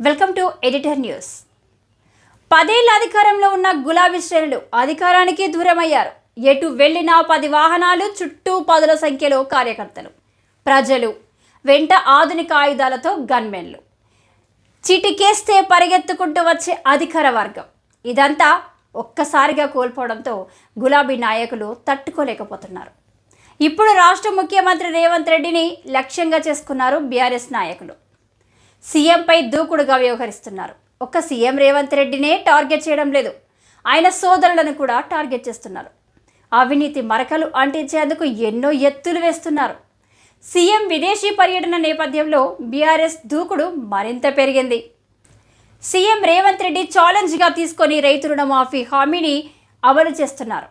Welcome to editor news. 10 ఏళ్ల అధికారంలో ఉన్న గులాబీ శ్రేణులు అధికారానికి దూరమయ్యారు. ఎటు వెళ్లినా 10 వాహనాలు, చుట్టూ పదుల సంఖ్యలో కార్యకర్తలు, ప్రజలు, వెంట ఆధునిక ఆయుధాలతో గన్మెన్లు. చిటికేస్తే పరిగెత్తుకుంటూ వచ్చే అధికార వర్గం. ఇదంతా ఒక్కసారిగా కోల్పోవడంతో గులాబీ నాయకులు తట్టుకోలేకపోతున్నారు. ఇప్పుడు రాష్ట్ర ముఖ్యమంత్రి రేవంత్ రెడ్డిని లక్ష్యంగా చేసుకున్నారు బీఆర్ఎస్ నాయకులు. సీఎంపై దూకుడుగా వ్యవహరిస్తున్నారు. ఒక్క సీఎం రేవంత్ రెడ్డినే టార్గెట్ చేయడం లేదు, ఆయన సోదరులను కూడా టార్గెట్ చేస్తున్నారు. అవినీతి మరకలు అంటించేందుకు ఎన్నో ఎత్తులు వేస్తున్నారు. సీఎం విదేశీ పర్యటన నేపథ్యంలో బీఆర్ఎస్ దూకుడు మరింత పెరిగింది. సీఎం రేవంత్ రెడ్డి ఛాలెంజ్గా తీసుకొని రైతు రుణమాఫీ హామీని అమలు చేస్తున్నారు.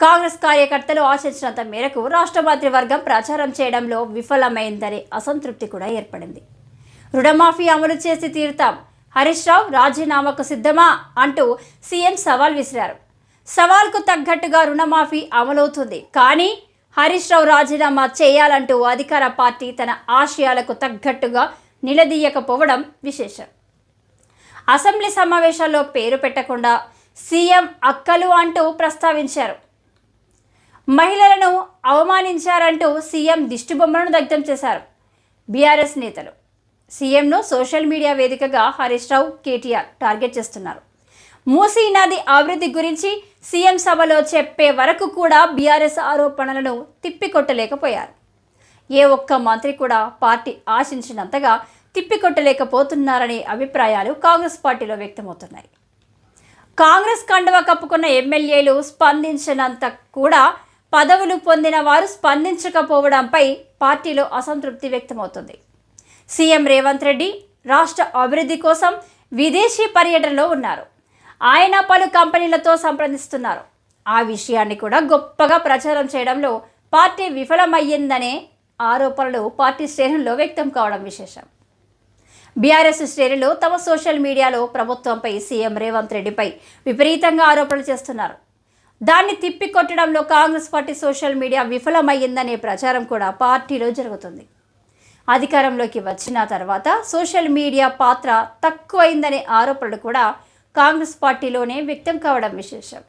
కాంగ్రెస్ కార్యకర్తలు ఆశించినంత మేరకు రాష్ట్ర మంత్రివర్గం ప్రచారం చేయడంలో విఫలమైందనే అసంతృప్తి కూడా ఏర్పడింది. రుణమాఫీ అమలు చేసి తీరుతాం, హరీష్ రావు రాజీనామాకు సిద్ధమా అంటూ సీఎం సవాల్ విసిరారు. సవాల్కు తగ్గట్టుగా రుణమాఫీ అమలవుతుంది, కానీ హరీష్ రావు రాజీనామా చేయాలంటూ అధికార పార్టీ తన ఆశయాలకు తగ్గట్టుగా నిలదీయకపోవడం విశేషం. అసెంబ్లీ సమావేశాల్లో పేరు పెట్టకుండా సీఎం అక్కలు అంటూ ప్రస్తావించారు. మహిళలను అవమానించారంటూ సీఎం దిష్టిబొమ్మలను దగ్ధం చేశారు. బీఆర్ఎస్ నేతలు సీఎంను సోషల్ మీడియా వేదికగా హరీష్ రావు, కేటీఆర్ టార్గెట్ చేస్తున్నారు. మూసీ నది అభివృద్ధి గురించి సీఎం సభలో చెప్పే వరకు కూడా బీఆర్ఎస్ ఆరోపణలను తిప్పికొట్టలేకపోయారు. ఏ ఒక్క మంత్రి కూడా పార్టీ ఆశించినంతగా తిప్పికొట్టలేకపోతున్నారనే అభిప్రాయాలు కాంగ్రెస్ పార్టీలో వ్యక్తమవుతున్నాయి. కాంగ్రెస్ కండువా కప్పుకున్న ఎమ్మెల్యేలు స్పందించినంత కూడా పదవులు పొందిన వారు స్పందించకపోవడంపై పార్టీలో అసంతృప్తి వ్యక్తమవుతుంది. సీఎం రేవంత్ రెడ్డి రాష్ట్ర అభివృద్ధి కోసం విదేశీ పర్యటనలో ఉన్నారు. ఆయన పలు కంపెనీలతో సంప్రదిస్తున్నారు. ఆ విషయాన్ని కూడా గొప్పగా ప్రచారం చేయడంలో పార్టీ విఫలమయ్యిందనే ఆరోపణలు పార్టీ శ్రేణుల్లో వ్యక్తం కావడం విశేషం. బీఆర్ఎస్ శ్రేణులు తమ సోషల్ మీడియాలో ప్రభుత్వంపై సీఎం రేవంత్ రెడ్డిపై విపరీతంగా ఆరోపణలు చేస్తున్నారు. దాన్ని తిప్పికొట్టడంలో కాంగ్రెస్ పార్టీ సోషల్ మీడియా విఫలమయ్యిందనే ప్రచారం కూడా పార్టీలో జరుగుతుంది. అధికారంలోకి వచ్చిన తర్వాత సోషల్ మీడియా పాత్ర తక్కువైందనే ఆరోపణలు కూడా కాంగ్రెస్ పార్టీలోనే వ్యక్తం కావడం విశేషం.